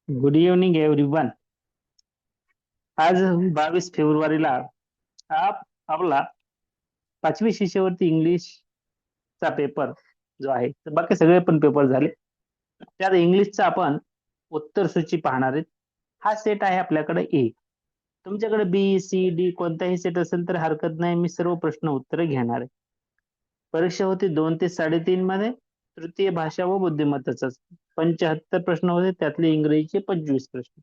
Good evening everyone. आज 22 फेब्रुवारीला आपला 5वी शिष्यवृत्ती इंग्लिशचा पेपर जो आहे, तर बाकी सगळे पण पेपर झाले. त्यात इंग्लिशचा आपण उत्तर सूची पाहणार आहेत. हा सेट आहे आपल्याकडे ए. तुमच्याकडे बी सी डी कोणताही सेट असेल तर हरकत नाही, मी सर्व प्रश्न उत्तरे घेणार आहे. परीक्षा होती 2 ते 3.5 मध्ये. तृतीय भाषा व बुद्धिमत्ताचा 75 प्रश्न होते, त्यातले इंग्रजीचे 25 प्रश्न.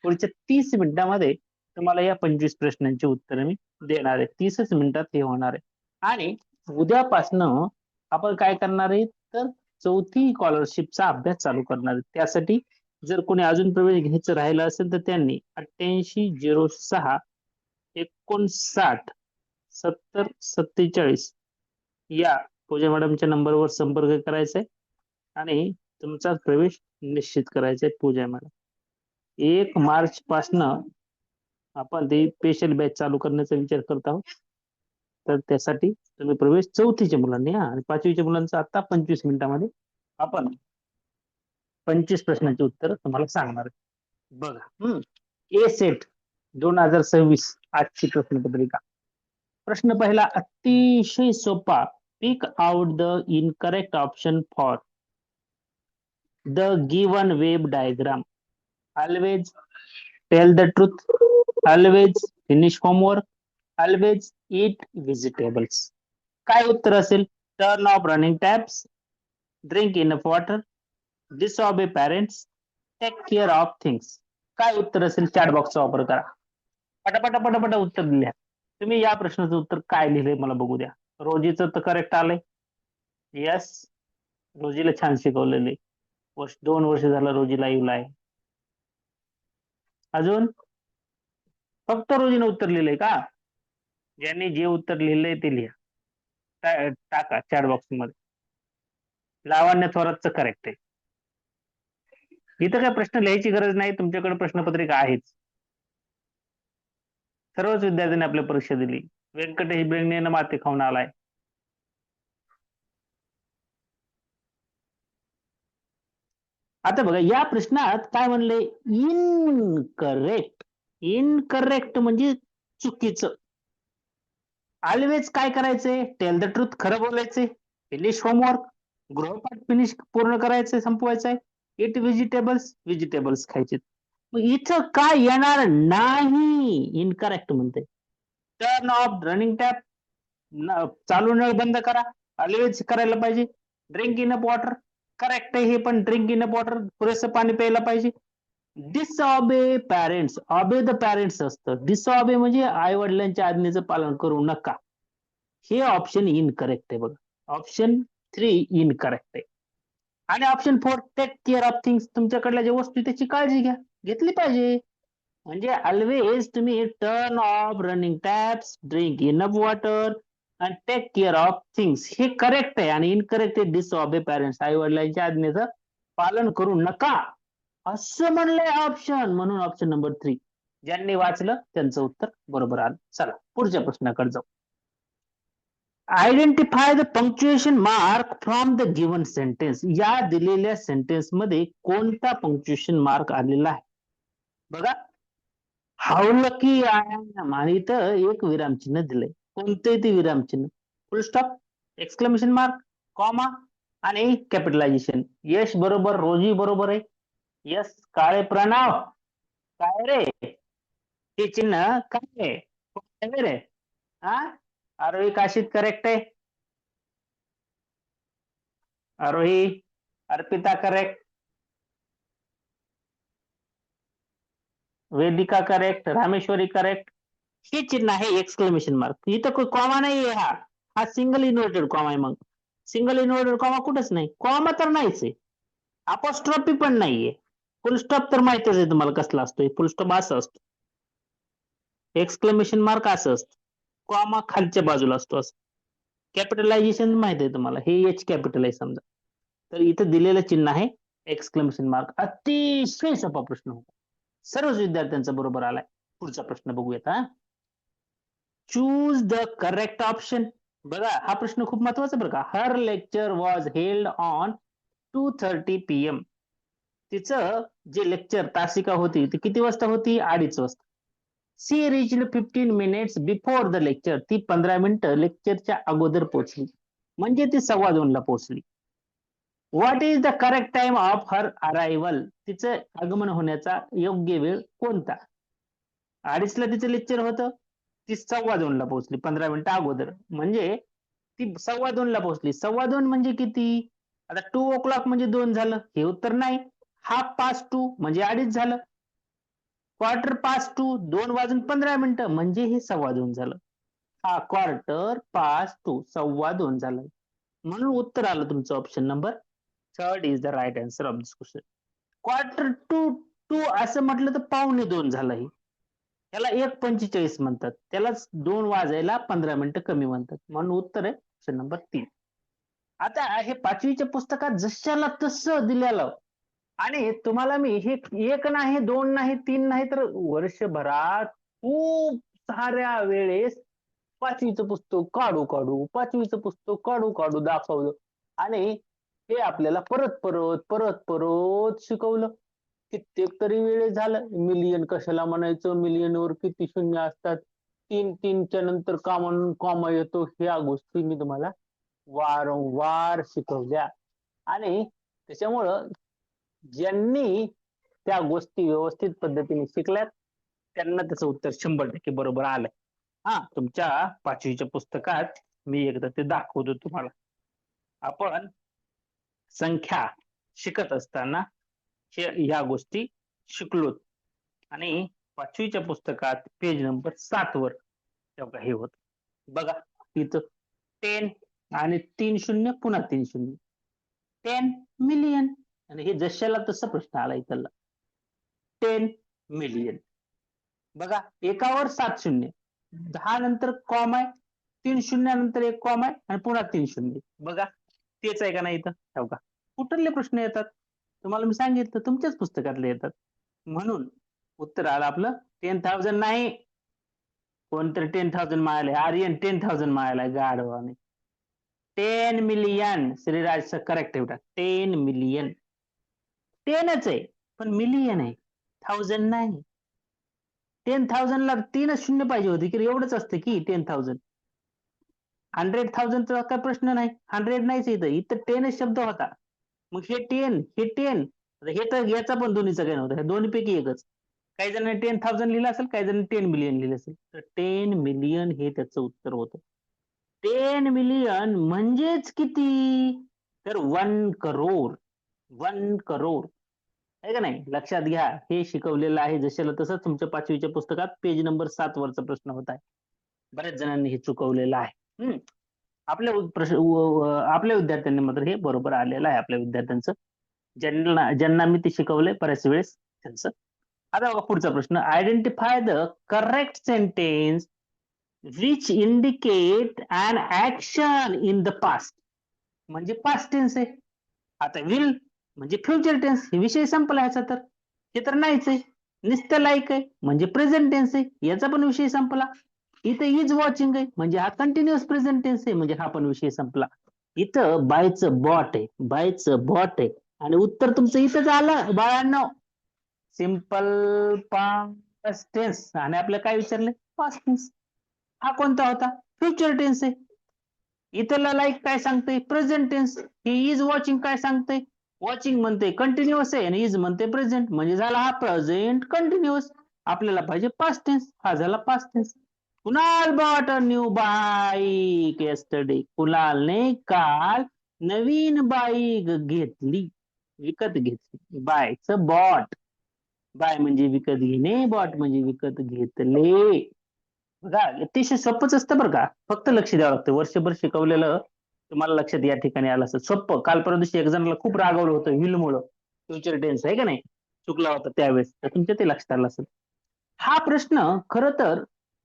पुढच्या 30 मिनिटांमध्ये तुम्हाला या 25 प्रश्नांची उत्तरे मी देणार आहे. 30च मिनिटात हे होणार आहे. आणि उद्यापासनं आपण काय करणार आहे, तर चौथी स्कॉलरशिपचा अभ्यास चालू करणार आहे. त्यासाठी जर कोणी अजून प्रवेश घ्यायचं राहिलं असेल तर त्यांनी 8806 59 70 47 या पूजा मॅडमच्या नंबरवर संपर्क करायचा आहे आणि तुमचा प्रवेश निश्चित करायचा आहे. पूजा मॅडम, 1 मार्च पासनं आपण ते स्पेशल बॅच चालू करण्याचा विचार करत आहोत. तर त्यासाठी तुम्ही प्रवेश चौथीच्या मुलांनी आणि 5वीच्या मुलांचा आता 25 मिनिटांमध्ये आपण 25 प्रश्नांची उत्तर तुम्हाला सांगणार आहे. बघा, ए सेट 2026 आजची प्रश्नपत्रिका. प्रश्न पहिला अतिशय सोपा. Pick out the incorrect option for the given web diagram. Always tell the truth, always finish homework, always eat vegetables. काय उत्तर असेल? Turn off running taps, drink enough water, disobey parents, take care of things. काय उत्तर असेल? Chat बॉक्सचा वापर करा. पटापटा पटापटा उत्तर लिहा. तुम्ही या प्रश्नाचं उत्तर काय लिहिलंय मला बघू द्या. रोजीचं तर करेक्ट आलंय. यस, रोजीला छान शिकवलेले. 2 वर्ष झालं रोजीला येऊ आहे. अजून फक्त रोजीने उत्तर लिहिलंय का? ज्यांनी जे उत्तर लिहिलंय ते लिहा, टाका चॅट बॉक्स मध्ये. लावण्य थोरातचं करेक्ट आहे. इथं काय प्रश्न लिहायची गरज नाही, तुमच्याकडे प्रश्नपत्रिका आहेच. सर्वच विद्यार्थ्यांनी आपली परीक्षा दिली. व्यंकटेश बेंगणेनं माती खाऊन आलाय. आता बघा या प्रश्नात काय म्हणले? इनकरेक्ट. इनकरेक्ट म्हणजे चुकीचं. ऑलवेज काय करायचंय? टेल द ट्रुथ, खरं बोलायचंय. फिनिश होमवर्क, गृहपाठ फिनिश पूर्ण करायचंय, संपवायचंय. इट व्हेजिटेबल्स, व्हेजिटेबल्स खायचे. मग इथं काय येणार नाही? इनकरेक्ट म्हणते. टर्न ऑफ रनिंग टॅप, चालू नळ बंद करा, ऑलवेज करायला पाहिजे. ड्रिंक इन वॉटर, करेक्ट आहे हे पण. ड्रिंक इन वॉटर, पुरेसं पाणी प्यायला पाहिजे. डिसऑबे पॅरेंट्स, ऑबे द पॅरेंट्स असतं. डिसऑबे म्हणजे आई वडिलांच्या आज्ञेचं पालन करू नका. हे ऑप्शन इनकरेक्ट आहे बघा. ऑप्शन 3 इनकरेक्ट आहे. आणि option 4 take care of things, तुमच्याकडल्या ज्या वस्तू त्याची काळजी घ्या, घेतली पाहिजे. म्हणजे ऑलवेज तुम्ही turn off running taps, drink enough water आणि टेक केअर ऑफ थिंग्स हे करेक्ट आहे. आणि इनकरेक्ट आहे डिसऑबे पॅरेंट्स, आई वडिलांच्या आज्ञेचं पालन करू नका असं म्हणलंय ऑप्शन. म्हणून ऑप्शन नंबर 3. ज्यांनी वाचलं त्यांचं उत्तर बरोबर आलं. चला पुढच्या प्रश्नाकडे जाऊ. Identify the punctuation mark from the given sentence. या दिलेल्या सेंटेन्स मध्ये कोणता पंक्च्युएशन मार्क आलेला आहे? बघा, हाऊ लकी आय एम, आणि इथं एक विरामचिन्ह दिलंय. कोणते ते विरामचिन्ह? Full stop, exclamation mark, comma आणि कॅपिटलायझेशन. यश बरोबर, रोजी बरोबर आहे. यस, काळे प्रणव काय रे? हे चिन्ह काय आहे रे? हा, आरोही काशीत करेक्ट आहे. Aarohi, Arpita correct, Vedika correct, Rameshwari correct. हे चिन्ह आहे एक्सक्लेमेशन मार्क. इथं कोई कॉमा नाहीये. हा सिंगल इन्व्हर्टेड कॉमा आहे. मग सिंगल इन्व्हर्टेड कॉमा कुठंच नाही. कॉमा तर नाहीच आहे, अपॉस्ट्रॉफी पण नाहीये. फुल स्टॉप तर माहितीच आहे तुम्हाला कसला असतो. फुल स्टॉप असं असतो, एक्सक्लेमेशन मार्क असं असतं, कॉमा खालच्या बाजूला असतो असं. कॅपिटलायझेशन माहित आहे तुम्हाला, हे एच कॅपिटल आहे समजा. तर इथं दिलेलं चिन्ह आहे एक्सक्लेमेशन मार्क. अतिशय सोपा प्रश्न होता, सर्वच विद्यार्थ्यांचा बरोबर आलाय. पुढचा प्रश्न बघूयात. Choose the correct option. बघा हा प्रश्न खूप महत्वाचा बरं का. Her lecture was held on 2:30 PM. तिचं जे लेक्चर तासिका होती ती किती वाजता होती? 2:30 वाजता. She reached 15 minutes before the lecture. ती 15 मिनिटं लेक्चरच्या अगोदर पोहोचली. म्हणजे ती 2:15ला पोहोचली. What is the correct time of her arrival? तिचं आगमन होण्याचा योग्य वेळ कोणता? 2:30ला तिचं लेक्चर होतं. ती 2:15ला पोहोचली 15 मिनिटं अगोदर. म्हणजे ती 2:15ला पोहोचली. 2:15 म्हणजे किती? आता 2:00 म्हणजे 2 झालं. हे उत्तर नाही. 2:30 म्हणजे 2:30 झालं. 2:15 2:15 म्हणजे हे 2:15 झालं. 2:15 2:15 झालं. म्हणून उत्तर आलं तुमचं option number 3 is the right answer of this question. 2:15 असं म्हटलं तर 2:45 झालं हे. त्याला 1:45 म्हणतात. त्यालाच 2 वाजायला 15 मिनिटं कमी म्हणतात. म्हणून उत्तर आहे ऑप्शन नंबर 3. आता हे 5वीच्या पुस्तकात जशाला तसं दिलेलं आणि तुम्हाला मी हे 1 नाही, 2 नाही, 3 नाही तर वर्षभरात खूप साऱ्या वेळेस 5वीचं पुस्तक काढू दाखवलं आणि हे आपल्याला परत शिकवलं. कित्येक तरी वेळेस झालं. मिलियन कशाला म्हणायचं, मिलियनवर किती शून्य असतात, 3च्या नंतर कॉमा येतो, ह्या गोष्टी मी तुम्हाला वारंवार शिकवल्या आणि त्याच्यामुळं ज्यांनी त्या गोष्टी व्यवस्थित पद्धतीने शिकल्यात त्यांना त्याचं उत्तर 100% बरोबर आलंय. तुमच्या 5वीच्या पुस्तकात मी एकदा ते दाखवतो तुम्हाला. आपण संख्या शिकत असताना ह्या गोष्टी शिकलो आणि 5वीच्या पुस्तकात पेज नंबर 7 वर तेव्हा हे होत बघा. इथं 10 आणि 3 शून्य पुन्हा 3 शून्य 10 मिलियन आणि हे जशाला तसा प्रश्न आला इथला 10 मिलियन. बघा एकावर 7 शून्य, 10 नंतर कॉमा आहे, 3 शून्यानंतर 1 कॉमा आहे आणि पुन्हा 3 शून्य. बघा तेच आहे का नाही इथं? बघा कुठले प्रश्न येतात तुम्हाला मी सांगितलं, तुमच्याच पुस्तकातले येतात. म्हणून उत्तर आलं आपलं 10,000 नाही. कोणतरी 10,000 मिळाले, आर्यन 10,000 मिळालाय गाढवाने. 10 मिलियन श्रीराज करेक्ट आहे. 10 मिलियन 10च आहे पण मिलियन आहे, 1000 नाही. 10,000ला 3च शून्य पाहिजे होते की एवढंच असतं की 10,000. 100,000चा काय प्रश्न नाही, 100 नाहीच इथं 10च शब्द होता. मग हे 10 हे तर याचा पण दोन्हीचा काही नव्हता, हे दोन्हीपैकी एकच. काही जणांनी 10,000 लिहिलं असेल, काही जणांनी 10 मिलियन लिहिलं असेल. तर 10 मिलियन हे त्याचं उत्तर होतं. 10 मिलियन म्हणजेच किती? तर 1 करोड. 1 करोड आहे का नाही? लक्षात घ्या, हे शिकवलेलं आहे जशाला तसं तुमच्या 5वीच्या पुस्तकात पेज नंबर 7 वरचा प्रश्न होता. बऱ्याच जणांनी हे चुकवलेलं आहे. आपल्या विद्यार्थ्यांनी मात्र हे बरोबर आलेलं आहे. आपल्या विद्यार्थ्यांचं ज्यांना मी ते शिकवलंय बऱ्याच वेळेस त्यांचं. आता बघा पुढचा प्रश्न. Identify the correct sentence which indicate an action in the past. म्हणजे पास्ट टेन्स आहे. आता विल म्हणजे फ्युचर टेन्स, हे विषय संपला ह्याचा. तर हे तर नाहीच आहे. नुसतं लाईक आहे म्हणजे प्रेझेंट टेन्स आहे, याचा पण विषय संपला. इथे इज वॉचिंग आहे म्हणजे हा कंटिन्युअस प्रेझेंट टेन्स आहे, म्हणजे हा पण विषय संपला. इथं बायचं बॉट आहे आणि उत्तर तुमचं इथंच आलं बाळांनो. सिंपल पास्ट टेन्स आणि आपलं काय विचारलंय? Past tense. हा कोणता होता? फ्युचर टेन्स आहे. इथला लाईक काय सांगते? Present tense. हे इज वॉचिंग काय सांगते? वॉचिंग म्हणते कंटिन्युअस आहे आणि इज म्हणते प्रेझेंट, म्हणजे झाला हा प्रेझेंट कंटिन्युअस. आपल्याला पाहिजे पास्ट टेन्स, हा झाला past tense. Kunal bought a new bike yesterday. कुणालने काल नवीन बाईक घेतली, विकत घेतली. बायचं बॉट. बाय म्हणजे विकत घेणे, बॉट म्हणजे विकत घेतले. बघा अतिशय सोपंच असतं बरं का, फक्त लक्ष द्यावं लागतं. वर्षभर शिकवलेलं तुम्हाला लक्षात या ठिकाणी आलं असतं. सोपं. काल परवा दिवशी एक जणाला खूप रागवलं होतं विलमुळं, फ्युचर टेन्स आहे का नाही, चुकला होता त्यावेळेस, तर तुमच्या ते लक्षात आलं असेल. हा प्रश्न खरं तर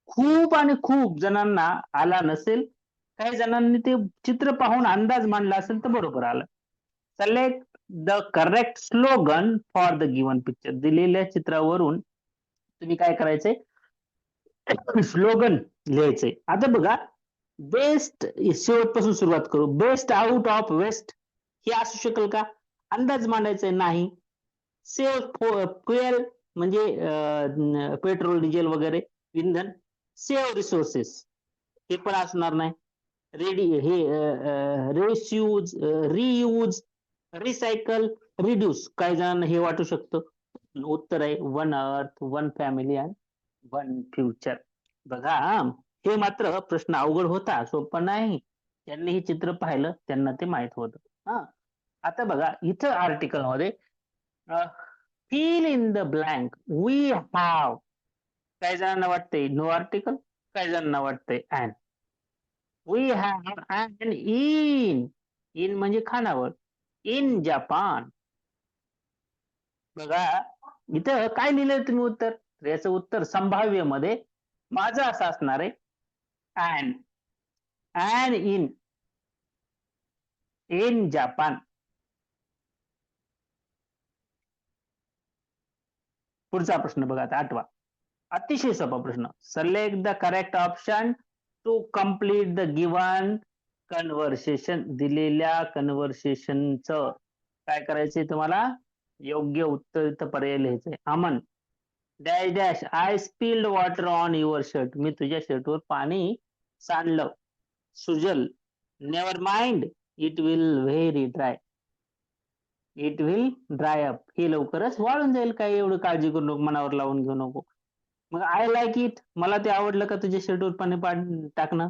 खूप आणि खूप जणांना आला नसेल. काही जणांनी ते चित्र पाहून अंदाज मांडला असेल तर बरोबर आलं. Select the correct slogan for the given picture. दिलेल्या चित्रावरून तुम्ही काय करायचंय? स्लोगन लिहायचंय. आता बघा, बेस्ट शेवटपासून सुरुवात करू. बेस्ट आउट ऑफ वेस्ट हे असू शकेल का? अंदाज मांडायचा नाही. सेव्ह फ्युएल म्हणजे पेट्रोल डिझेल वगैरे इंधन. सेव्ह रिसोर्सेस हे पण असणार नाही. रेडी हे रेसयूज, रियूज, रिसायकल, रिड्यूस. काही जणांना हे वाटू शकतं. उत्तर आहे one earth, one family and one future. बघा हे मात्र प्रश्न अवघड होता, सोपा नाही. त्यांनी हे चित्र पाहिलं त्यांना ते माहित होतं. हा, आता बघा इथं आर्टिकल मध्ये fill in the blank we have. काही जणांना वाटतंय नो आर्टिकल, काही जणांना वाटतंय and. We have and inn. Inn म्हणजे खानावळ. Inn Japan. बघा इथं काय लिहिलंय तुम्ही उत्तर? तर याचं उत्तर संभाव्य मध्ये माझं असं असणार आहे and. And inn. Inn Japan. पुढचा प्रश्न बघा आता 8वा. अतिशय सोपा प्रश्न. Select the correct option to complete the given conversation. दिलेल्या कन्व्हर्सेशनचं काय करायचंय तुम्हाला? योग्य उत्तर इथं पर्याय लिहायचंय. Aman dash dash I spilled water on your shirt. मी तुझ्या शर्टवर पाणी सांडलं. Sujal never mind it will very dry. It will dry up. हे लवकरच वाळून जाईल, काही एवढं काळजी करू नको, मनावर लावून घेऊ नको. मग आय लाईक इट. मला ते आवडलं का तुझ्या शर्टवर पाणी टाकणं?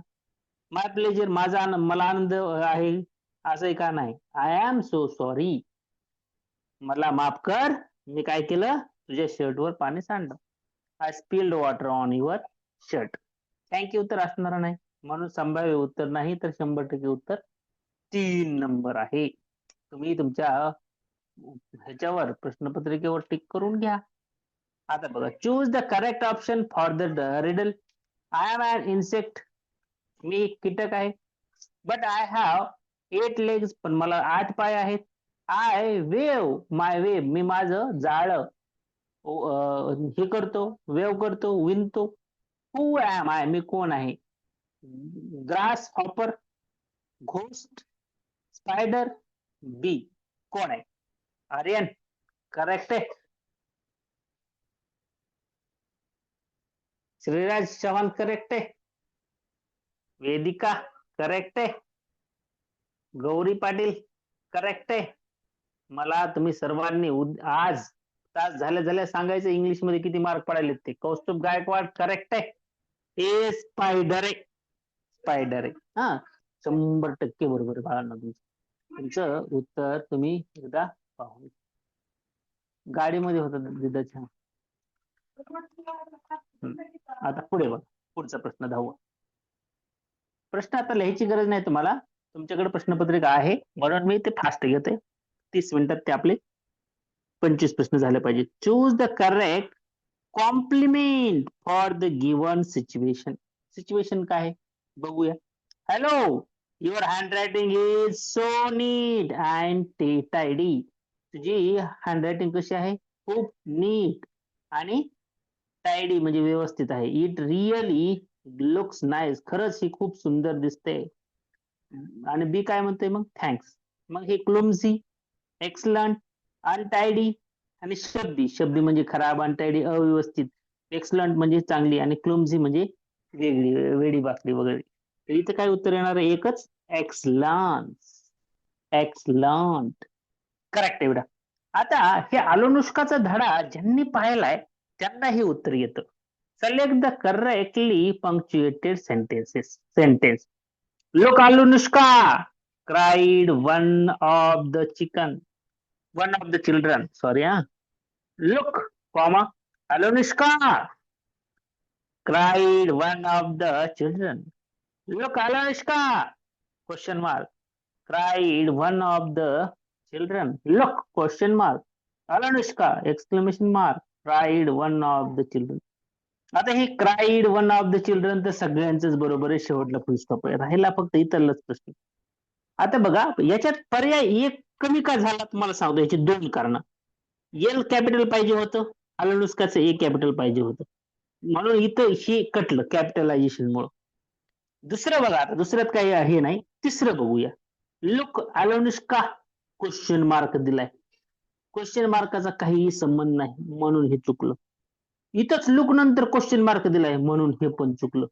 My pleasure. माझा मला आनंद आहे. असंही का नाही? I am so sorry. मला माफ कर, मी काय केलं? तुझ्या शर्टवर पाणी सांडलं. I spilled water on your shirt. Thank you उत्तर असणार नाही, म्हणून संभाव्य उत्तर नाही, तर 100% उत्तर 3 नंबर आहे. तुम्ही तुमच्या ह्याच्यावर प्रश्नपत्रिकेवर टिक करून घ्या. आता बघा, choose the correct option for the riddle. I am an insect. मी एक कीटक आहे. But I have 8 legs. पण मला 8 पाय आहेत. I weave my web. मी माझं जाळं हे करतो, वेव करतो, विणतो. हू ॲम आय. मी कोण आहे? ग्रास हॉपर, घोस्ट, स्पायडर, बी. कोण आहे? आर्यन करेक्ट आहे. श्रीराज चव्हाण करेक्ट आहे. वेदिका करेक्ट आहे. गौरी पाटील करेक्ट आहे. मला तुम्ही सर्वांनी आज तास झाल्या सांगायचं इंग्लिश मध्ये किती मार्क पडायले ते. कौस्तुभ गायकवाड करेक्ट आहे. हे स्पायडर आहे. स्पायडर आहे. हा, 100% बरोबर आहे बाळांना. तुमचं उत्तर तुम्ही एकदा पाहू. गाडीमध्ये होतं दिदाच्या. आता पुढे बघा, पुढचा प्रश्न 10वा. प्रश्न आता लिहायची गरज नाही तुम्हाला, तुमच्याकडे प्रश्नपत्रिका आहे, म्हणून मी ते फास्ट घेते. 30 मिनिटात ते आपले 25 प्रश्न झाले पाहिजे. Choose the correct compliment for the given situation. Situation काय आहे बघूया. Hello, your handwriting is so neat and tidy. तुझी हँड रायटिंग कशी आहे? खूप नीट आणि टायडी म्हणजे व्यवस्थित आहे. It really looks nice. खरंच ही खूप सुंदर दिसते. आणि बी काय म्हणते मग? थँक्स. मग हे क्लुमझी, एक्सलंट, अनटायडी आणि शब्दी. शब्दी म्हणजे खराब, अनटायडी अव्यवस्थित, एक्सलंट म्हणजे चांगली आणि क्लुमझी म्हणजे वेगळी, वेडी बाकडी वगैरे. तर इथं काय उत्तर येणार आहे? एकच, एक्सलंट. एक्सलंट करेक्ट आहे बेटा. आता हे अनुष्काचा धडा ज्यांनी पाहिलाय त्यांना हे उत्तर येतं. Select the correctly punctuated sentence. Look, Anushka, cried one of the children. Sorry, huh? Look, comma, Anushka, cried one of the children. Look, Anushka, question mark, cried one of the children. Look, question mark, Anushka, exclamation mark, cried one of the children. आता हे cried one of the children तर सगळ्यांचंच बरोबर आहे. शेवटला फुल stop आहे. राहिला फक्त इतरलाच प्रश्न. आता बघा याच्यात पर्याय एक कमी का झाला तुम्हाला सांगतो. याची 2 कारण. एल कॅपिटल पाहिजे होतं, अनुष्काचं ए कॅपिटल पाहिजे होतं, म्हणून इथं हे कटलं कॅपिटलायझेशन मुळे. दुसरं बघा, आता दुसऱ्यात काही हे नाही. तिसरं बघूया. लुक अनुष्का क्वेश्चन मार्क दिलाय. क्वेश्चन मार्काचा काहीही संबंध नाही म्हणून हे चुकलं. इथंच लुक नंतर क्वेश्चन मार्क दिलाय म्हणून हे पण चुकलं.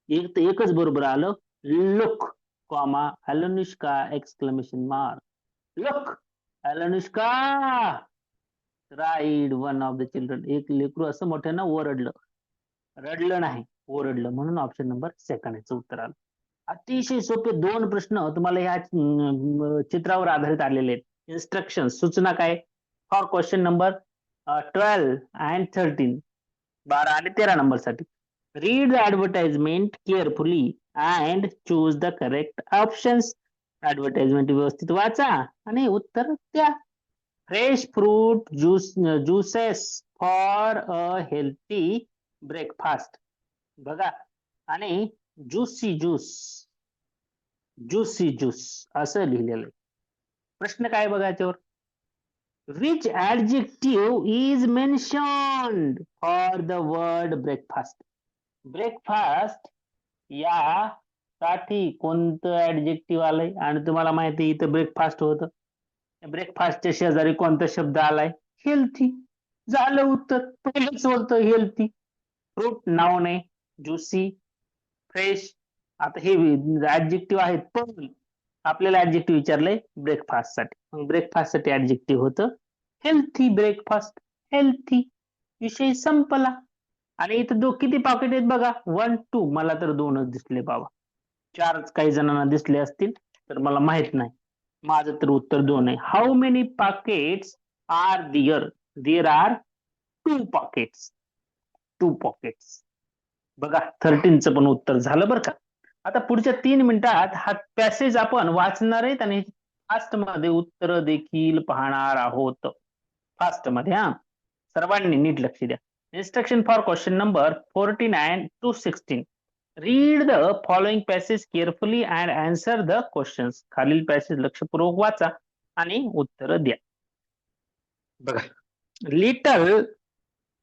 एक तर एकच बरोबर आलं, look comma Anushka exclamation mark. Look Anushka ride one of the children. एक लेकरू असं मोठ्यानं ओरडलं, रडलं नाही ओरडलं, म्हणून ऑप्शन नंबर सेकंड याचं उत्तर आलं. अतिशय सोपे दोन प्रश्न तुम्हाला या चित्रावर आधारित आलेले आहेत. इन्स्ट्रक्शन सूचना काय फॉर क्वेश्चन नंबर 12 अँड 13, 12 आणि 13 नंबर साठी. Read the advertisement carefully and choose the correct options. Advertisement व्यवस्थित वाचा आणि उत्तर द्या. Fresh fruit juices for a healthy breakfast. बघा, आणि ज्यूसी ज्यूस, ज्यूसी ज्यूस असं लिहिलेलं आहे. प्रश्न काय बघा याच्यावर, which adjective is mentioned for the word breakfast. Breakfast या साठी कोणतं ऍडजेक्टिव्ह आलंय, आणि तुम्हाला माहिती आहे इथं ब्रेकफास्ट होतं. ब्रेकफास्टच्या शेजारी कोणता शब्द आलाय, हेल्थी. झालं उत्तर, पहिलंच होतं हेल्थी. फ्रूट नाउन आहे, ज्युसी, फ्रेश. आता हे ऍडजेक्टिव्ह आहेत, पण आपल्याला ऍडजेक्टिव्ह विचारलंय ब्रेकफास्ट साठी. ब्रेकफास्ट साठी ऍडजेक्टिव्ह होतं हेल्थी. ब्रेकफास्ट हेल्थी, विषय संपला. आणि इथं किती पॉकेट आहेत बघा, 1 2. मला तर 2च दिसले बाबा, 4 काही जणांना दिसले असतील तर मला माहित नाही. माझं तर उत्तर 2 आहे. How many pockets are there. There are 2 pockets. 2 pockets. बघा 13चं पण उत्तर झालं बरं का. आता पुढच्या 3 मिनिटात हा पॅसेज आपण वाचणार आहेत आणि फास्ट मध्ये उत्तर देखील पाहणार आहोत. फास्ट मध्ये हा, सर्वांनी नीट लक्ष द्या. Instruction for question number 14 and to 16. Read the following passage carefully and answer the questions. खालील पॅसेज लक्षपूर्वक वाचा आणि उत्तर द्या. बघा, little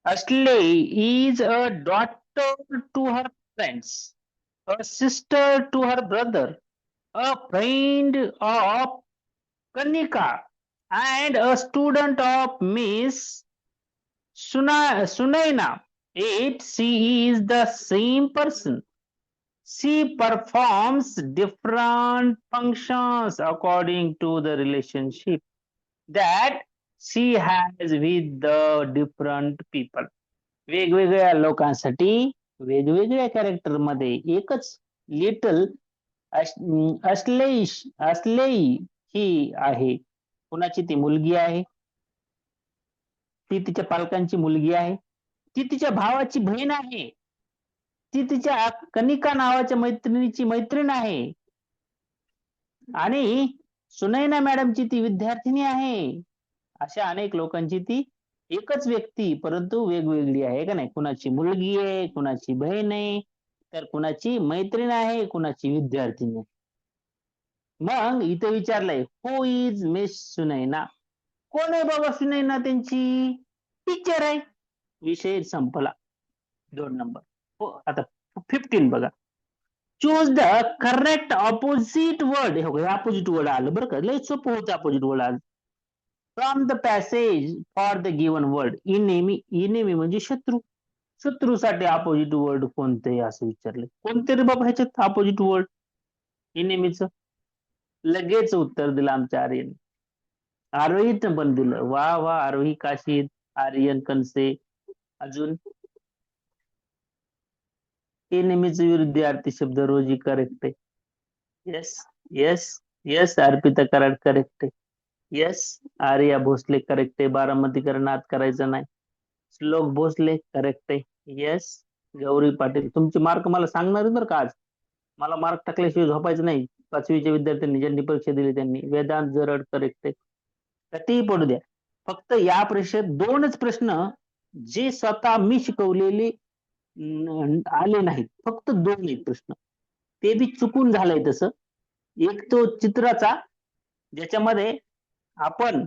Ashley is a daughter to her friends, a sister to her brother, a friend of Kanika, and a student of Miss Sunaina. Yet she is the same person. She performs different functions according to the relationship that she has with the different people. वेगवेगळ्या लोकांसाठी वेगवेगळ्या character मध्ये एकच little असलेई ही आहे. कुणाची ती मुलगी आहे, ती तिच्या पालकांची मुलगी आहे, ती तिच्या भावाची बहीण आहे, ती तिच्या कनिका नावाच्या मैत्रिणीची मैत्रीण आहे, आणि सुनैना मॅडमची ती विद्यार्थिनी आहे. अशा अनेक लोकांची ती एकच व्यक्ती परंतु वेगवेगळी आहे का नाही. कुणाची मुलगी आहे, कुणाची बहीण आहे, तर कुणाची मैत्रीण आहे, कुणाची विद्यार्थिनी आहे. मग इथे विचारलंय हु इज मिस सुनैना. कोण आहे बाबा सुनैना, त्यांची टीचर आहे. विषय संपला. 2 नंबर. हो, आता 15 बघा. Choose the correct opposite word. हे ऑपोजिट वर्ड आलं बरं का, लय सोपं होतं ऑपोजिट वर्ड आलं. From the passage for the given word. Enemy. Enemy म्हणजे शत्रू. शत्रूसाठी अपोजिट वर्ड कोणते असं विचारले. कोणते रे बाबा ह्याच्यात अपोजिट वर्ड इनेमीच. लगेच उत्तर दिलं आमच्या आर्यन. आरोहीत पण दिलं. वा वा, आरोही काशीद, आर्यन कनसे. अजून एनिमीच विरुद्धार्थी शब्द रोजी करेक्ट आहे. Yes yes yes, Arpita Karad correct आहे. येस, आर्या भोसले करेक्ट आहे. बारामतीकर नाद करायचं नाही. श्लोक भोसले करेक्ट आहे. येस, गौरी पाटील. तुमचे मार्क मला सांगणार बरं का आज. मला मार्क टाकल्याशिवाय झोपायचं नाही. 5वीच्या विद्यार्थ्यांनी ज्यांनी परीक्षा दिली त्यांनी. वेदांत जरड करेक्ट आहे. कितीही पडू द्या, फक्त या परीक्षेत 2च प्रश्न जे स्वतः मी शिकवलेले आले नाहीत. फक्त 2 आहेत प्रश्न, ते बी चुकून झालंय तसं. एक तो चित्राचा, ज्याच्यामध्ये आपण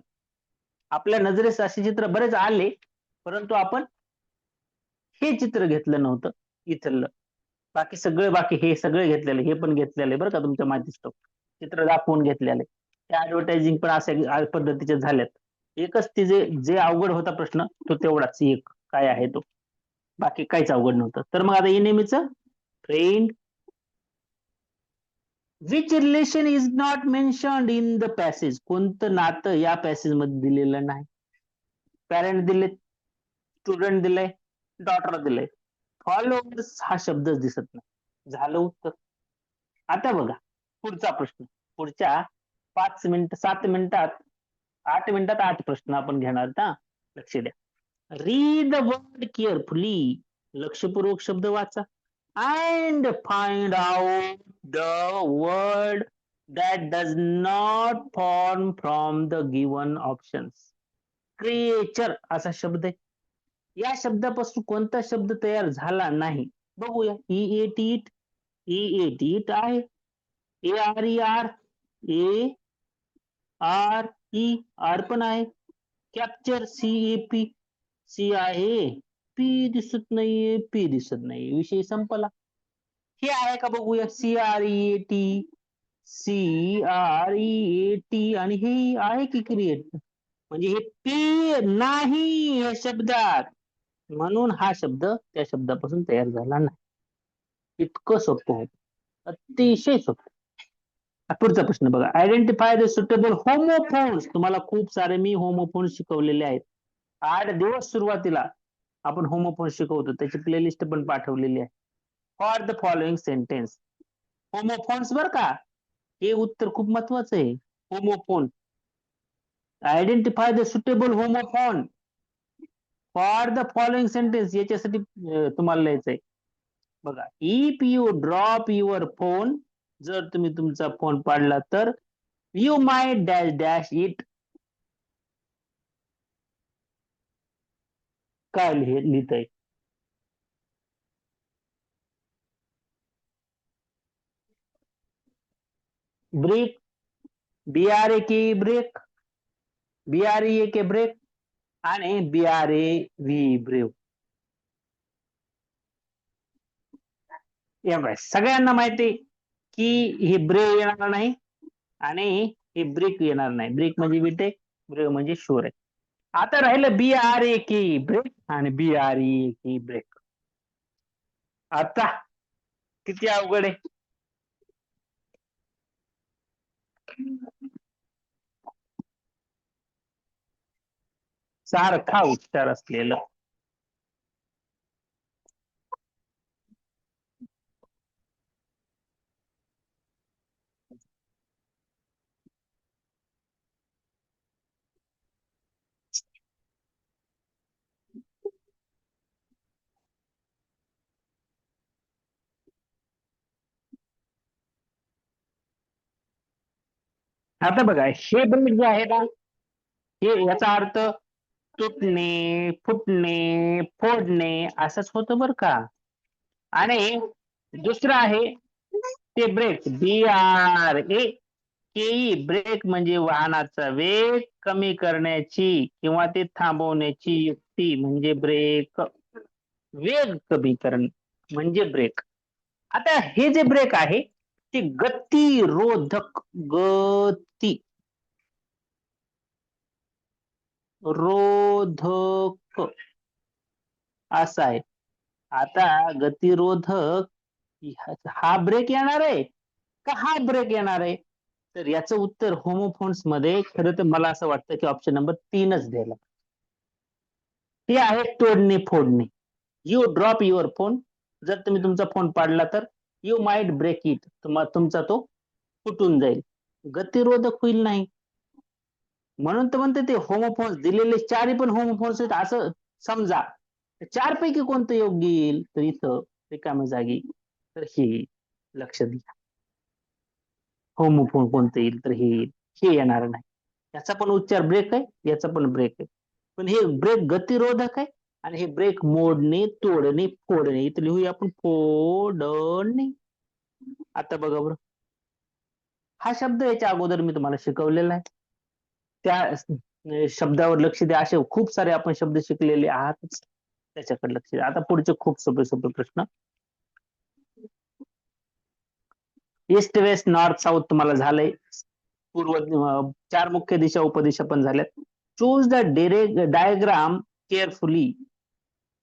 आपल्या नजरेस असे चित्र बरेच आले, परंतु आपण हे चित्र घेतलं नव्हतं इथलं. बाकी हे सगळे घेतलेले, हे पण घेतलेले बरं का तुमच्या माहिती स्टॉक. चित्र दाखवून घेतलेले. त्या ऍडव्हर्टायझिंग पण अशा पद्धतीच्या झाल्यात. एकच ते जे अवघड होता प्रश्न तो तेवढाच एक काय आहे तो, बाकी काहीच अवघड नव्हतं. तर मग आता नेहमीचं friend. Which relation is not mentioned in the passage, कोणतं नातं या पॅसेज मध्ये दिलेलं नाही. पॅरेंट दिले, स्टुडंट दिलंय, डॉटर दिलंय, फॉलोअर्स हा शब्दच दिसत नाही. झालं उत्तर. आता बघा पुढचा प्रश्न. पुढच्या 5 मिनिट 7 मिनिटात 8 मिनिटात 8 प्रश्न आपण घेणार आहोत हा. लक्ष द्या. रीड द वर्ड केअरफुली, लक्षपूर्वक शब्द वाचा. And find out the word that does not form from the given options. Creature असा शब्द आहे. या शब्दापासून कोणता शब्द तयार झाला नाही बघूया. E ate it, E ate it आहे. A R E R, A R E R पण आहे. Capture C A P, C आहे, पी दिसत नाहीये, पी दिसत नाही, विषय संपला. हे आहे का बघूया. C R E A T, C R E A T, आणि हे आहे की क्रिएट, म्हणजे हे पी नाही या शब्दात, म्हणून हा शब्द त्या शब्दापासून तयार झाला नाही. इतकं सोपं होत, अतिशय सोपं. पुढचा प्रश्न बघा. Identify the suitable homophones. तुम्हाला खूप सारे मी होमोफोन्स शिकवलेले आहेत. 8 दिवस सुरुवातीला आपण होमोफोन्स शिकवतो, त्याची प्लेलिस्ट पण पाठवलेली आहे. For the following sentence, homophones बर का, हे उत्तर खूप महत्वाचं आहे. Homophone, identify the suitable homophone for the following sentence, याच्यासाठी तुम्हाला लिहायचंय बघा. If you drop your phone, जर तुम्ही तुमचा फोन पाडला तर you might dash dash it. काय लिहितंय? Break, B R A K break, B R A K break, आणि बी आर ए व्ही ब्रेव. सगळ्यांना माहिती की हे ब्रेव येणार नाही आणि हे ब्रेक येणार नाही. ब्रेक म्हणजे विटे, ब्रेव म्हणजे शोर आहे. आता राहिलं बी आर ए के ब्रेक आणि बी आर ए के ब्रेक. आता किती अवघड आहे. सारखा उच्चार असलेलं. आता बघा हे ब्रेक जे आहे ना, हे याचा अर्थ तुटणे, फुटणे, फोडणे असंच होतं बर का. आणि दुसरं आहे ते break, B R A K break, म्हणजे वाहनाचा वेग कमी करण्याची किंवा ते थांबवण्याची युक्ती म्हणजे ब्रेक. वेग कमी करणे म्हणजे ब्रेक. आता हे जे ब्रेक आहे ते गतिरोधक, गती रोधक असं आहे. आता गतिरोधक हा ब्रेक येणार आहे का हा ब्रेक येणार आहे, तर याचं उत्तर होमोफोन्स मध्ये खरं तर मला असं वाटतं की ऑप्शन नंबर 3च द्यायला. ते आहे तोडणे, फोडणे. यू ड्रॉप युअर फोन, जर तुम्ही तुमचा फोन पाडला तर यू माइट ब्रेक इट, तुमचा तो फुटून जाईल, गतिरोधक होईल नाही. म्हणून तर म्हणते ते होमोफोन्स दिलेले चारही पण होमोफोन्स आहेत असं समजा. चार पैकी कोणतं योग्य येईल, तर इथं रिकाम्या जागी तर हे लक्ष द्या. होमोफोन कोणतं येईल तर हे येईल, हे येणार नाही. याचा पण उच्चार ब्रेक आहे, याचा पण ब्रेक आहे, पण हे ब्रेक गतिरोधक आहे आणि हे ब्रेक मोडणे, तोडणे, फोडणे. इथं लिहूया आपण फोडणे. आता बघा बरं, हा शब्द याच्या अगोदर मी तुम्हाला शिकवलेला आहे. त्या शब्दावर लक्ष द्या. असे खूप सारे आपण शब्द शिकलेले आहात, त्याच्याकडे लक्ष द्या. आता पुढचे खूप सोपे सोपे प्रश्न. ईस्ट वेस्ट नॉर्थ साऊथ तुम्हाला झालंय. पूर्व 4 मुख्य दिशा उपदिशा पण झाल्यात. Choose the diagram carefully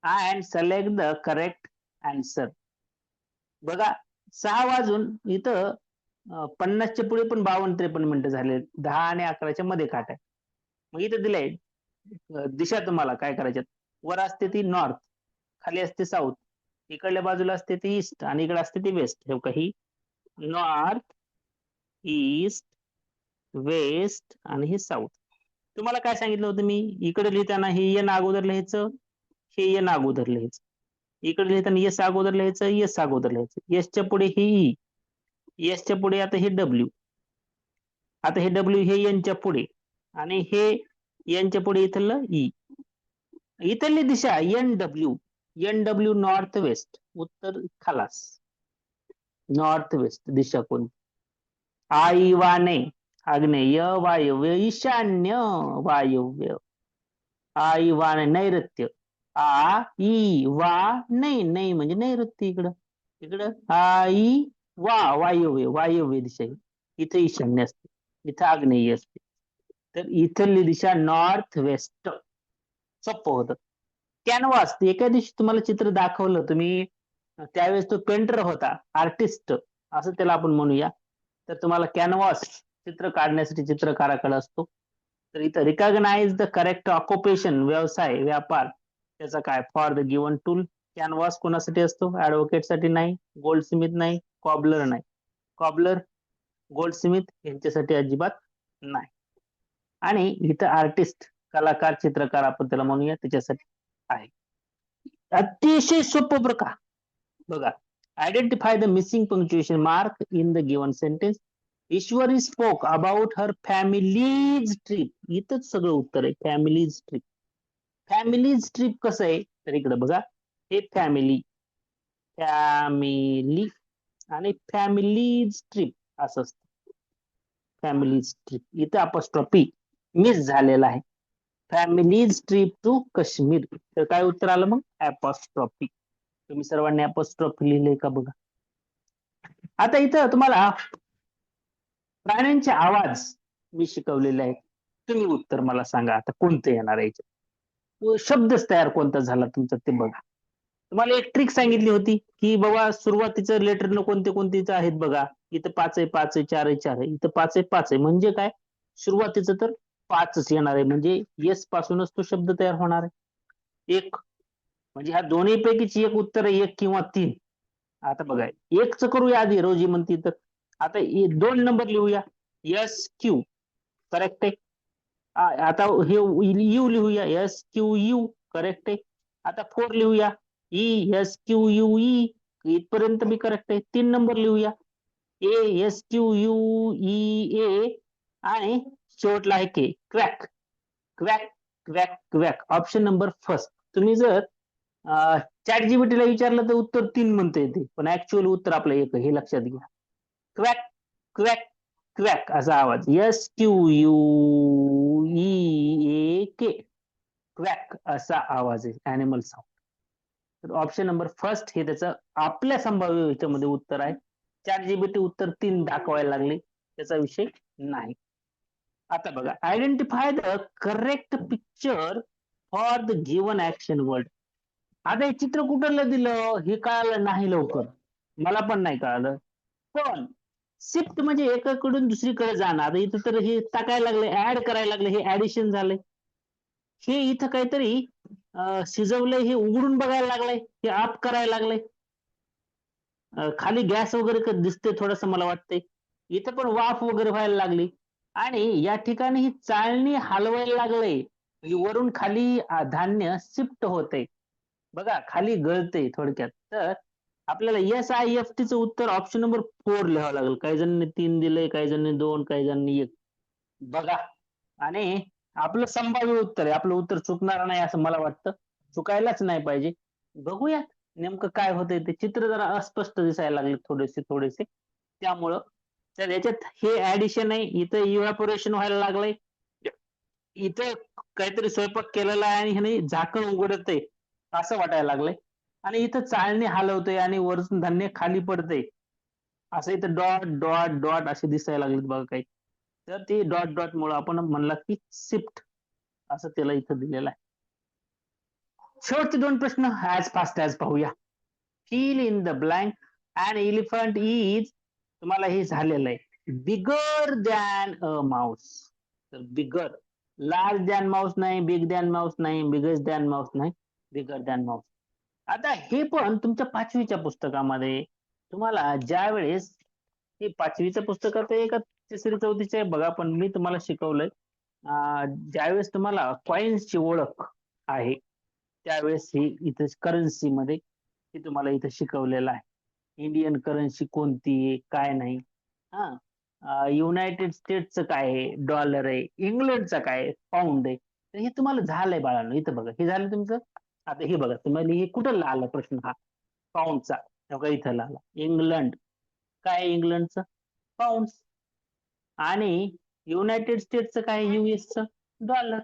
and select the correct answer. बघा 6 वाजून इथं 50च्या पुढे पण 52-53 मिनिटं झाले. 10 आणि 11च्या मध्ये काट आहे. मग इथं दिलंय दिशा तुम्हाला काय करायच्यात. वर असते ती नॉर्थ, खाली असते साऊथ, इकडल्या बाजूला असते ती ईस्ट आणि इकडे असते ती वेस्ट. हे काही नॉर्थ, ईस्ट, वेस्ट आणि हे साऊथ. तुम्हाला काय सांगितलं होतं मी, इकडे लिहिताना हे एन अगोदर लिहायचं, हे एन अगोदर लिहायचं. इकडे लिहिताना एस अगोदर लिहायचं, एस अगोदर लिहायचं. एसच्या पुढे हे ई, एसच्या पुढे आता हे डब्ल्यू, आता हे डब्ल्यू हे एनच्या पुढे आणि हे एनच्या पुढे इथलं ई. इथली दिशा N W, N W north west, उत्तर खलास. नॉर्थ वेस्ट दिशा कोणती. आईवाने आग्नेय, वायव्य, ईशान्य, वायव्य. आईवाने नैऋत्य, आ ई वा नाही, नाही म्हणजे नैऋत्य इकडं, इकडं आई वा वायव्य, वायव्य दिशा. इथे ईशान्य असते, इथं आग्नेय असते. तर इथली दिशा नॉर्थ वेस्ट. सोपं होतं. कॅनव्हास, एका दिवशी तुम्हाला चित्र दाखवलं तुम्ही, त्यावेळेस तो पेंटर होता, आर्टिस्ट असं त्याला आपण म्हणूया. तर तुम्हाला कॅनव्हास चित्र काढण्यासाठी चित्रकाराकडे असतो. तर इथं रिकॉग्नाइज द करेक्ट ऑक्युपेशन, व्यवसाय, व्यापार, त्याचा काय for the given tool. Canvas कोणासाठी असतो, ऍडव्होकेट साठी नाही, गोल्डस्मिथ नाही, कॉबलर नाही. कॉबलर, गोल्डस्मिथ यांच्यासाठी अजिबात नाही. आणि इथं आर्टिस्ट, कलाकार, चित्रकार आपण त्याला म्हणूया, त्याच्यासाठी आहे. अतिशय सोपं प्रकार. बघा, identify the missing punctuation mark in the given sentence. Ishwari spoke about her families trip. इथंच सगळं उत्तर आहे, फॅमिलीज ट्रिप. फॅमिलीज ट्रिप कसं आहे, तर इकडे बघा, हे फॅमिली, फॅमिली आणि फॅमिलीज ट्रिप असं असतं. फॅमिलीज ट्रिप इथं अपॉस्ट्रॉफी मिस झालेला आहे. Families' trip to Kashmir. तर काय उत्तर आलं मग, अपॉस्ट्रॉफी. तुम्ही सर्वांनी अपॉस्ट्रॉफी लिहिलंय का बघा. आता इथं तुम्हाला प्राण्यांचे आवाज मी शिकवलेले आहेत. तुम्ही उत्तर मला सांगा आता कोणतं येणार आहे. शब्दच तयार कोणता झाला तुमचा ते बघा. तुम्हाला एक ट्रिक सांगितली होती की बाबा सुरुवातीचं लेटर कोणते कोणते आहेत बघा. इथं 5 आहे, 5 आहे, 4 आहे, 4 आहे, इथं 5 आहे, 5 आहे. म्हणजे काय, सुरुवातीचं तर 5च येणार आहे. म्हणजे येस पासूनच तो शब्द तयार होणार आहे. एक म्हणजे ह्या दोन्ही पैकीची एक उत्तर आहे, 1 किंवा 3. आता बघा, एकच करूया आधी, रोजी म्हणती तर. आता 2 नंबर लिहूया, एस क्यू, करेक्ट आहे. आता हे यू लिहूया, एस क्यू यू, करेक्ट आहे. आता 4 लिहूया, E S Q U E, इथपर्यंत मी करेक्ट आहे. 3 नंबर लिहूया, A S Q U E A, आणि शेवटला आहे K, quack, quack, quack, quack. Option number first. तुम्ही जर चॅट जीपीटीला विचारलं तर उत्तर 3 म्हणता येते, पण ऍक्च्युअल उत्तर आपलं एक, हे लक्षात घ्या. क्वॅक, क्वॅक, क्वॅक असा आवाज, एस क्यू यू ई ए के, क्वॅक असा आवाज आहे, अॅनिमल साऊंड. तर ऑप्शन नंबर फर्स्ट हे त्याचं आपल्या संभाव्य ह्याच्यामध्ये उत्तर आहे. चॅट जीपीटी उत्तर 3 दाखवायला लागले, त्याचा विषय नाही. आता बघा, identify the correct picture for the given action word. आता हे चित्र कुठलं दिलं हे कळालं नाही लवकर, मला पण नाही कळालं. पण शिफ्ट म्हणजे एकाकडून दुसरीकडे जाणं. आता इथं तर हे टाकायला लागले, ऍड करायला लागले, हे ऍडिशन झालंय. हे इथं काहीतरी शिजवलंय, हे उघडून बघायला लागलंय, हे ऑफ करायला लागलंय. खाली गॅस वगैरे दिसते थोडस मला वाटतंय. इथं पण वाफ वगैरे व्हायला लागली. आणि या ठिकाणी ही चाळणी हलवायला लागलंय, म्हणजे वरून खाली धान्य शिफ्ट होतंय. बघा खाली गळतंय थोडक्यात. तर आपल्याला एस आय एफ टीचं उत्तर ऑप्शन नंबर 4 लिहावं लागेल. काही जणांनी 3 दिलंय, काही जणांनी 2, काही जणांनी 1. बघा, आणि आपलं संभाव्य उत्तर आहे, आपलं उत्तर चुकणार नाही असं मला वाटतं, चुकायलाच नाही पाहिजे. बघूयात नेमकं काय होतंय ते. चित्र जरा अस्पष्ट दिसायला लागले थोडेसे थोडेसे, त्यामुळं. तर याच्यात हे ऍडिशन आहे, इथं इव्हॅपोरेशन व्हायला लागलंय, इथं काहीतरी स्वयंपाक केलेला आहे आणि ह्याने झाकण उघडतंय असं वाटायला लागलंय, आणि इथं चाळणी हलवतंय आणि वरून धान्य खाली पडतंय, असं इथं डॉट डॉट डॉट असे दिसायला लागलेत बघा काही. तर ते डॉट डॉट मुळे आपण म्हणला की शिफ्ट असं त्याला इथं दिलेलं आहे. शेवटचे 2 प्रश्न ॲज फास्ट ॲज पाहूया. Fill in the blank. An elephant is, तुम्हाला हे झालेलं आहे, बिगर दॅन अ माऊस. तर बिगर, लार्ज दॅन माऊस नाही, बिग दॅन माऊस नाही, बिगेस्ट दॅन माऊस नाही, बिगर दॅन माऊस. आता हे पण तुमच्या 5वीच्या पुस्तकामध्ये तुम्हाला ज्या वेळेस, हे 5वीच्या पुस्तकात आहे का 3री 4थीचे आहे बघा, पण मी तुम्हाला शिकवलंय ज्यावेळेस तुम्हाला कॉइन्सची ओळख आहे त्यावेळेस ही इथं करन्सी मध्ये हे तुम्हाला इथं शिकवलेलं आहे. इंडियन करन्सी कोणती आहे, काय नाही. हा, युनायटेड स्टेट्सचं काय आहे, डॉलर आहे, इंग्लंडचं काय आहे, पाऊंड आहे. तर हे तुम्हाला झालंय बाळांनो, इथं बघा हे झालं तुमचं. आता हे बघा तुम्हाला हे कुठं आला प्रश्न, हा पाऊंडचा. बघा इथं आला इंग्लंड. काय आहे इंग्लंडचं? पाऊंड. आणि युनायटेड स्टेट्सचं काय, युएसचं डॉलर.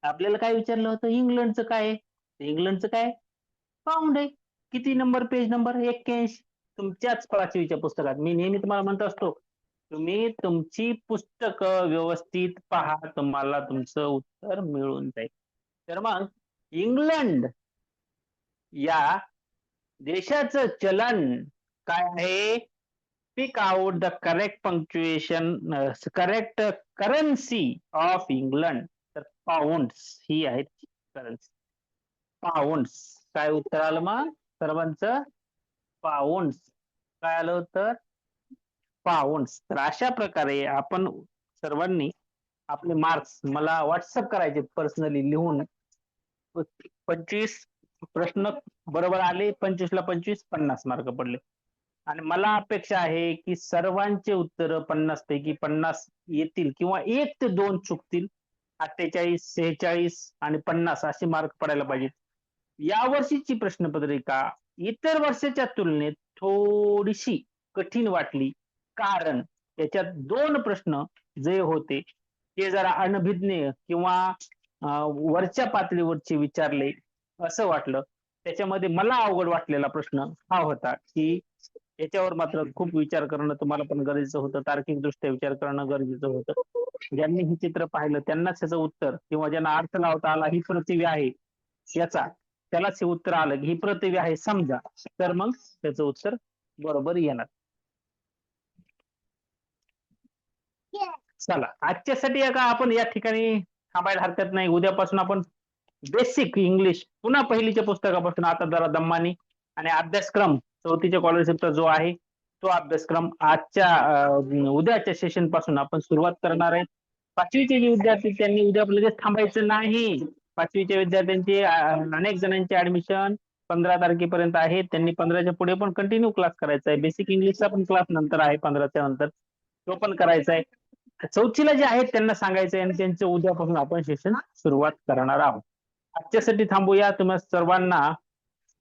आपल्याला काय विचारलं होतं, इंग्लंडचं काय आहे? इंग्लंडचं काय, पाऊंड आहे. किती नंबर, पेज नंबर 81. तुमच्याच 5वीच्या पुस्तकात मी नेहमी तुम्हाला म्हणत असतो, तुम्ही तुमची पुस्तकं व्यवस्थित पहा, तुम्हाला तुमचं उत्तर मिळून जाईल. तर मग इंग्लंड या देशाचं चलन काय आहे? Speak out the correct punctuation, correct currency of England. तर पाऊंड्स ही आहे करन्सी. पाऊंड्स. काय उत्तर आलं मग सर्वांचं? पाऊंड्स. काय आलं उत्तर? पाऊंड्स. तर अशा प्रकारे आपण सर्वांनी आपले मार्क्स मला व्हॉट्सअप करायचे पर्सनली लिहून. 25 प्रश्न बरोबर आले, 25ला 25, 50 मार्क पडले. आणि मला अपेक्षा आहे की सर्वांचे उत्तर 50 पैकी 50 येतील किंवा 1 ते 2 चुकतील. 48, 46 आणि 50 असे मार्क पडायला पाहिजेत. या वर्षीची प्रश्नपत्रिका इतर वर्षाच्या तुलनेत थोडीशी कठीण वाटली, कारण त्याच्यात 2 प्रश्न जे होते ते जरा अनभिज्ञ किंवा वरच्या पातळीवरचे विचारले असं वाटलं. त्याच्यामध्ये मला अवघड वाटलेला प्रश्न हा होता की याच्यावर मात्र खूप विचार करणं तुम्हाला पण गरजेचं होतं, तार्किकदृष्ट्या विचार करणं गरजेचं होतं. ज्यांनी हे चित्र पाहिलं त्यांनाच त्याचं उत्तर, किंवा ज्यांना अर्थ लावता आला ही पृथ्वी आहे याचा, त्यालाच हे उत्तर आलं की ही पृथ्वी आहे समजा, तर मग त्याचं उत्तर बरोबर येणार. चला आजच्यासाठी का आपण या ठिकाणी थांबायला हरकत नाही. उद्यापासून आपण बेसिक इंग्लिश पुन्हा पहिलीच्या पुस्तकापासून आता जरा दम्मानी, आणि अभ्यासक्रम 4थीच्या स्कॉलरशिपचा जो आहे तो अभ्यासक्रम उद्याच्या सेशन पासून आपण सुरुवात करणार आहे. 5वीचे जे विद्यार्थी त्यांनी उद्या लगेच थांबायचं नाही. 5वीच्या विद्यार्थ्यांचे अनेक जणांचे ऍडमिशन 15 तारखेपर्यंत आहे. त्यांनी 15च्या पुढे पण कंटिन्यू क्लास करायचा आहे. बेसिक इंग्लिशचा पण क्लास नंतर आहे 15च्या नंतर, तो पण करायचा आहे. 4थीला जे आहेत त्यांना सांगायचं आहे आणि त्यांचं उद्यापासून आपण सेशन सुरुवात करणार आहोत. आजच्यासाठी थांबूया. तुम्हाला सर्वांना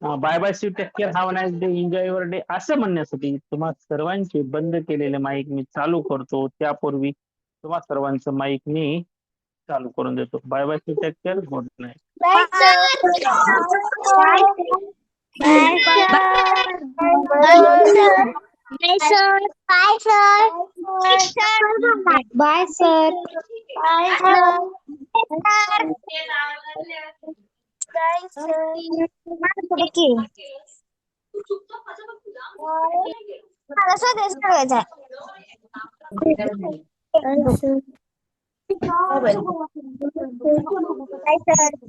bye bye, see take care, have a nice day, enjoy your day असं म्हणण्यासाठी तुम्हा सर्वांचे बंद केलेले माईक मी चालू करतो. त्यापूर्वी तुम्हा सर्वांचं माईक मी चालू करून देतो. Bye bye, see take care, good night. Bye, sir. Bye, sir. Bye, sir. Bye, sir. Bye, sir. Bye, sir. Bye, sir. Bye, sir.